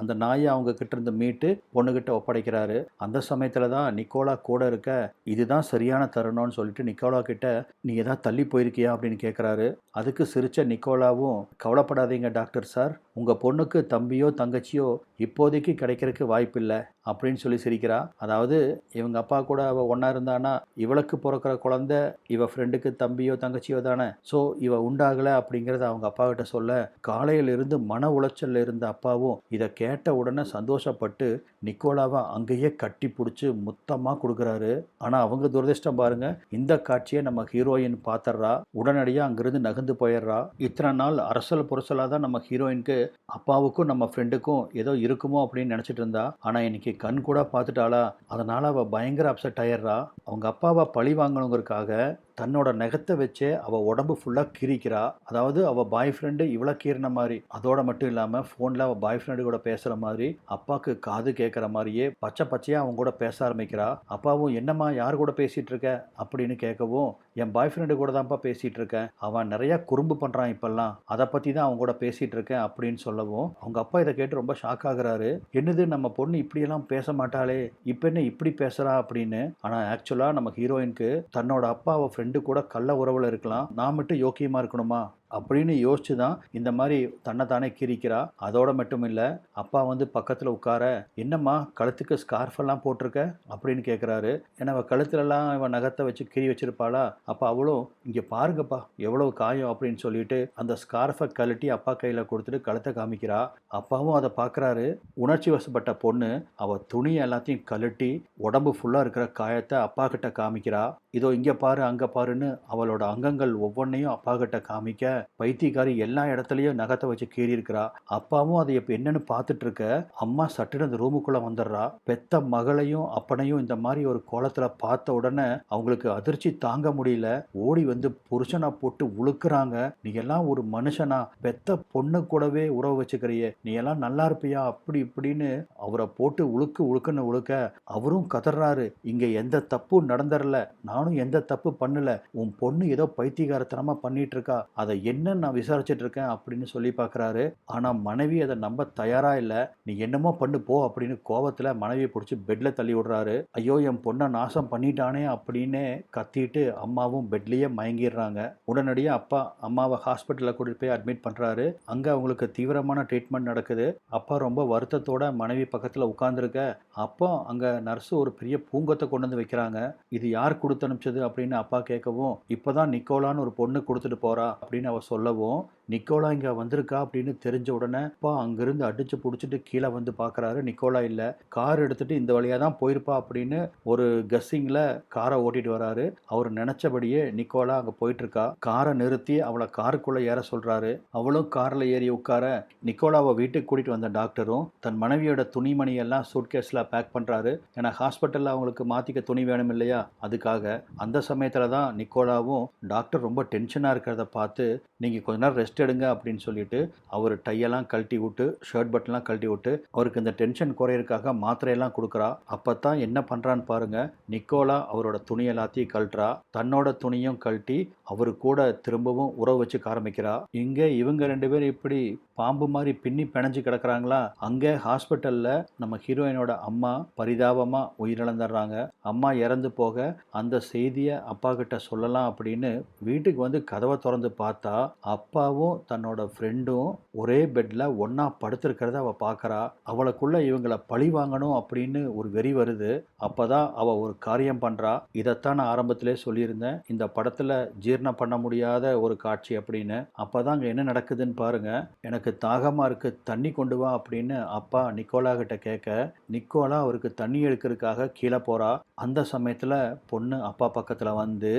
அந்த நாயை அவங்க கிட்ட இருந்து மீட்டு பொண்ணுகிட்ட ஒப்படைக்கிறாரு. அந்த சமயத்தில் தான் நிக்கோலா கூட இருக்க, இதுதான் சரியான தருணம்னு சொல்லிட்டு நிக்கோலா கிட்ட, நீ ஏதாவது தள்ளி போயிருக்கியா அப்படின்னு கேட்குறாரு. அதுக்கு சிரிச்ச நிக்கோலாவும், கவலைப்படாதீங்க டாக்டர் சார், உங்கள் பொண்ணுக்கு தம்பியோ தங்கச்சியோ இப்போதைக்கு கிடைக்கிறதுக்கு வாய்ப்பில்லை அப்படின்னு சொல்லி சிரிக்கிறா. அதாவது இவங்க அப்பா கூட அவள் ஒன்றா இருந்தானா இவளுக்கு பிறக்கிற குழந்தை இவ ஃப்ரெண்டுக்கு தம்பியோ தங்கச்சியோ தானே. ஸோ இவ உண்டாகலை அப்படிங்கிறத அவங்க அப்பா கிட்ட சொல்ல, காலையிலிருந்து மன உளைச்சலில் இருந்த அப்பாவும் இதை கேட்ட உடனே சந்தோஷப்பட்டு நிக்கோலாவை அங்கேயே கட்டி பிடிச்சி முத்தமாக கொடுக்குறாரு. ஆனால் அவங்க துரதிர்ஷ்டம் பாருங்க, இந்த காட்சியை நம்ம ஹீரோயின் பார்த்துடுறா. உடனடியாக அங்கிருந்து நகர்ந்து போயிடுறா. இத்தனை நாள் அரசல் புரசலாக தான் நம்ம ஹீரோயினுக்கு அப்பாவுக்கும் நம்ம ஃப்ரெண்டுக்கும் ஏதோ இருக்குமோ அப்படின்னு நினச்சிட்டு இருந்தா. ஆனால் இன்னைக்கு கண் கூட பார்த்துட்டாளா. அதனால் அவள் பயங்கர அப்செட் ஆயிடுறா. அவங்க அப்பாவை பழி வாங்கணுங்கிறதுக்காக தன்னோட நகத்தை வச்சே அவள் உடம்பு ஃபுல்லாக கீறிக்கிறா. அதாவது அவள் பாய் ஃப்ரெண்டு இவ்வளோ கீறின மாதிரி. அதோட மட்டும் இல்லாமல் ஃபோனில் அவள் பாய் ஃப்ரெண்டு கூட பேசுகிற மாதிரி, அப்பாவுக்கு காது கேட்குற மாதிரியே பச்சை பச்சையாக அவங்க கூட பேச ஆரம்பிக்கிறா. அப்பாவும், என்னம்மா யார் கூட பேசிகிட்டு இருக்க அப்படின்னு கேட்கவும், என் பாய் ஃப்ரெண்டு கூட தான்ப்பா பேசிகிட்டு இருக்கேன், அவன் நிறையா குறும்பு பண்ணுறான் இப்போல்லாம், அதை பற்றி தான் அவங்க கூட பேசிகிட்டு இருக்கேன் அப்படின்னு சொல்லவும், அவங்க அப்பா இதை கேட்டு ரொம்ப ஷாக் ஆகுறாரு. என்னது, நம்ம பொண்ணு இப்படியெல்லாம் பேச மாட்டாளே, இப்போ என்ன இப்படி பேசுகிறா அப்படின்னு. ஆனால் ஆக்சுவலாக நம்ம ஹீரோயினுக்கு தன்னோட அப்பாவை ஃப்ரெண்டு கூட கள்ள உறவில் இருக்கலாம், நான் மட்டும் யோக்கியமாக இருக்கணுமா அப்படின்னு யோசிச்சு தான் இந்த மாதிரி தன்னைத்தானே கிரிக்கிறா. அதோட மட்டும் இல்லை, அப்பா வந்து பக்கத்தில் உட்கார, என்னம்மா கழுத்துக்கு ஸ்கார்ஃபெல்லாம் போட்டிருக்க அப்படின்னு கேட்குறாரு. ஏன்னா அவள் கழுத்துலலாம் இவன் நகத்தை வச்சு கிரி வச்சிருப்பாளா. அப்போ அவளும், இங்கே பாருங்கப்பா எவ்வளவு காயம் அப்படின்னு சொல்லிட்டு அந்த ஸ்கார்ஃபை கழட்டி அப்பா கையில் கொடுத்துட்டு கழுத்தை காமிக்கிறா. அப்பாவும் அதை பார்க்குறாரு. உணர்ச்சி வசப்பட்ட பொண்ணு அவள் துணி எல்லாத்தையும் கழட்டி உடம்பு ஃபுல்லாக இருக்கிற காயத்தை அப்பா கிட்ட காமிக்கிறா. இதோ இங்கே பாரு அங்கே பாருன்னு அவளோட அங்கங்கள் ஒவ்வொன்றையும் அப்பா கிட்ட காமிக்க, பைத்தியக்காரி எல்லா இடத்துலையும் நகத்தை வச்சு கீறி இருக்கிறா. அப்பாவும் அதை இப்போ என்னன்னு பார்த்துட்டு இருக்க, அம்மா சட்டுன்னு அந்த ரூமுக்குள்ளே வந்துடுறா. பெத்த மகளையும் அப்பனையும் இந்த மாதிரி ஒரு கோலத்தில் பார்த்த உடனே அவங்களுக்கு அதிர்ச்சி தாங்க முடியல. ஓடி வந்து புருஷனை போட்டு உழுக்குறாங்க. நீ எல்லாம் ஒரு மனுஷனா, பெத்த பொண்ணு கூடவே உறவு வச்சுக்கிறியே, நீ எல்லாம் நல்லா இருப்பியா அப்படி இப்படின்னு அவரை போட்டு உழுக்குன்னு உழுக்க, அவரும் கதறாரு, இங்க எந்த தப்பும் நடந்துடல, நானும் எந்த தப்பு பண்ணல, உன் பொண்ணு ஏதோ பைத்தியகாரத்தனமா பண்ணிட்டு இருக்கா, அதை என்ன நான் விசாரிச்சுட்டு இருக்கேன் அப்படின்னு சொல்லி பார்க்குறாரு. ஆனால் மனைவி அதை நம்ப தயாரா இல்லை. நீ என்னமோ பண்ணு போ அப்படின்னு கோவத்தில் மனைவியை பிடிச்சி பெட்ல தள்ளி விடுறாரு. ஐயோ என் பொண்ணை நாசம் பண்ணிட்டானே அப்படின்னு கத்திட்டு அம்மாவும் பெட்லேயே மயங்கிடுறாங்க. உடனடியாக அப்பா அம்மாவை ஹாஸ்பிட்டலில் கூட்டிட்டு போய் அட்மிட் பண்ணுறாரு. அங்கே அவங்களுக்கு தீவிரமான ட்ரீட்மெண்ட் நடக்குது. அப்பா ரொம்ப வருத்தத்தோட மனைவி பக்கத்தில் உட்காந்துருக்க, அப்போ அங்கே நர்ஸு ஒரு பெரிய பூங்கத்தை கொண்டு வந்து வைக்கிறாங்க. இது யார் கொடுத்து அனுப்பிச்சது அப்படின்னு அப்பா கேட்கவும், இப்போதான் நிக்கோலான்னு ஒரு பொண்ணு கொடுத்துட்டு போறா அப்படின்னு அவ சொல்லவும், நிக்கோலா இங்கே வந்திருக்கா அப்படின்னு தெரிஞ்ச உடனே அப்பா அங்கிருந்து அடிச்சு பிடிச்சிட்டு கீழே வந்து பார்க்குறாரு. நிக்கோலா இல்லை. கார் எடுத்துட்டு இந்த வழியாக தான் போயிருப்பா அப்படின்னு ஒரு கஸ்ஸிங்கில் காரை ஓட்டிட்டு வராரு. அவர் நினைச்சபடியே நிக்கோலா அங்கே போயிட்டு இருக்கா. காரை நிறுத்தி அவளை காருக்குள்ளே ஏற சொல்றாரு. அவளும் காரில் ஏறி உட்கார, நிக்கோலாவை வீட்டுக்கு கூட்டிட்டு வந்த டாக்டரும் தன் மனைவியோட துணிமணி எல்லாம் சூட்கேஸில் பேக் பண்ணுறாரு. ஏன்னா ஹாஸ்பிட்டலில் அவங்களுக்கு மாற்றிக்க துணி வேணும் இல்லையா, அதுக்காக. அந்த சமயத்தில் தான் நிக்கோலாவும் டாக்டர் ரொம்ப டென்ஷனாக இருக்கிறத பார்த்து, நீங்கள் கொஞ்ச நேரம் ரெஸ்ட் ரெஸ்ட் எடுங்க அப்படின்னு சொல்லிட்டு அவர் டையெல்லாம் கழட்டி விட்டு ஷர்ட் பட்டன்லாம் கழட்டி விட்டு அவருக்கு இந்த டென்ஷன் குறையறதுக்காக மாத்திரையெல்லாம் கொடுக்குறா. அப்போ தான் என்ன பண்ணுறான்னு பாருங்க, நிக்கோலா அவரோட துணி எல்லாத்தையும் கழட்டுறா. தன்னோட துணியும் கழட்டி அவரு கூட திரும்பவும் உறவு வச்சுக்க ஆரம்பிக்கிறா. இங்கே இவங்க 2 பேரும் இப்படி பாம்பு மாதிரி பின்னி பிணைஞ்சு கிடக்குறாங்களா. அங்கே ஹாஸ்பிட்டலில் நம்ம ஹீரோயினோட அம்மா பரிதாபமாக உயிரிழந்துடுறாங்க. அம்மா இறந்து போக அந்த செய்தியை அப்பா கிட்ட சொல்லலாம் அப்படின்னு வீட்டுக்கு வந்து கதவை திறந்து பார்த்தா அப்பாவும் தன்னோட ஃப்ரெண்டும் ஒரே பெட்டில் ஒன்றா படுத்திருக்கிறத அவள் பார்க்குறா. அவளுக்குள்ள இவங்களை பழி வாங்கணும் அப்படின்னு ஒரு வெறி வருது. அப்போ தான் அவள் ஒரு காரியம் பண்ணுறா. இதைத்தான் நான் ஆரம்பத்திலே சொல்லியிருந்தேன், இந்த படத்தில் ஜீரணம் பண்ண முடியாத ஒரு காட்சி அப்படின்னு. அப்போ தான் அங்கே என்ன நடக்குதுன்னு பாருங்க. எனக்கு தாகமாக இருக்கு, தண்ணி கொண்டு வா அப்படின்னு அப்பா நிக்கோலா கிட்ட கேட்க, நிக்கோலா அவருக்கு தண்ணி எடுக்கிறதுக்காக கீழே போகிறா. அந்த சமயத்தில் பொண்ணு அப்பா பக்கத்தில் வந்து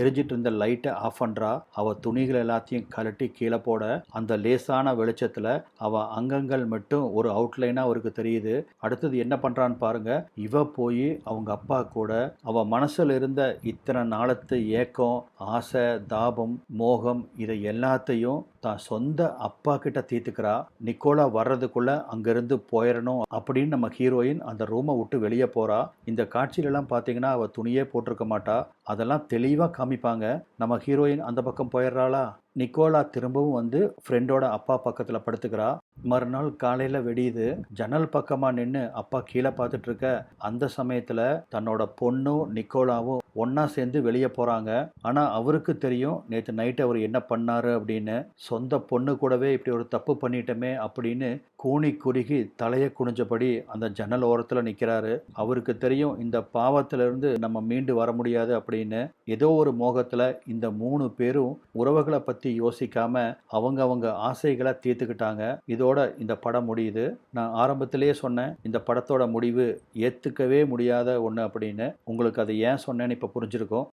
எரிஞ்சிட்டு இருந்த லைட்டை ஆஃப் பண்ணுறா. அவள் துணிகள் எல்லாத்தையும் கழட்டி கீழே போட அந்த லேசான வெளிச்சத்தில் அவள் அங்கங்கள் மட்டும் ஒரு அவுட்லைனாக அவருக்கு தெரியுது. அடுத்தது என்ன பண்ணுறான்னு பாருங்க. இவ போய் அவங்க அப்பா கூட அவள் மனசில் இருந்த இத்தனை நாளத்து ஏக்கம், ஆசை, தாபம், மோகம் இதை எல்லாத்தையும் தான் சொந்த அப்பா கிட்ட தீர்த்துக்கிறா. நிக்கோலா வர்றதுக்குள்ள அங்கிருந்து போயிடணும் அப்படின்னு நம்ம ஹீரோயின் அந்த ரூமை விட்டு வெளியே போறா. இந்த காட்சியிலலாம் பார்த்தீங்கன்னா அவள் துணியே போட்டிருக்க மாட்டா. அதெல்லாம் தெளிவாக காமிப்பாங்க. நம்ம ஹீரோயின் அந்த பக்கம் போயிடுறாளா. நிக்கோலா திரும்பவும் வந்து ஃப்ரெண்டோட அப்பா பக்கத்தில் படுத்துக்கிறா. மறுநாள் காலையில் வெடியுது. ஜன்னல் பக்கமாக நின்று அப்பா கீழே பார்த்துட்டு இருக்க அந்த சமயத்தில் தன்னோட பொண்ணும் நிக்கோலாவும் ஒன்றா சேர்ந்து வெளியே போகிறாங்க. ஆனால் அவருக்கு தெரியும் நேற்று நைட்டு அவர் என்ன பண்ணாரு அப்படின்னு. சொந்த பொண்ணு கூடவே இப்படி ஒரு தப்பு பண்ணிட்டோமே அப்படின்னு கூனி குறுகி தலையை குனிஞ்சபடி அந்த ஜன்னல் ஓரத்தில் நிற்கிறாரு. அவருக்கு தெரியும் இந்த பாவத்திலிருந்து நம்ம மீண்டு வர முடியாது அப்படின்னு. ஏதோ ஒரு மோகத்தில் இந்த 3 பேரும் உறவுகளை பற்றி யோசிக்காம அவங்க ஆசைகளை தீர்த்துக்கிட்டாங்க. இதோட இந்த படம் முடியுது. நான் ஆரம்பத்திலேயே சொன்னேன் இந்த படத்தோட முடிவு ஏற்றுக்கவே முடியாத ஒன்று அப்படின்னு. உங்களுக்கு அதை ஏன் சொன்னேன்னு இப்போ புரிஞ்சிருக்கும்.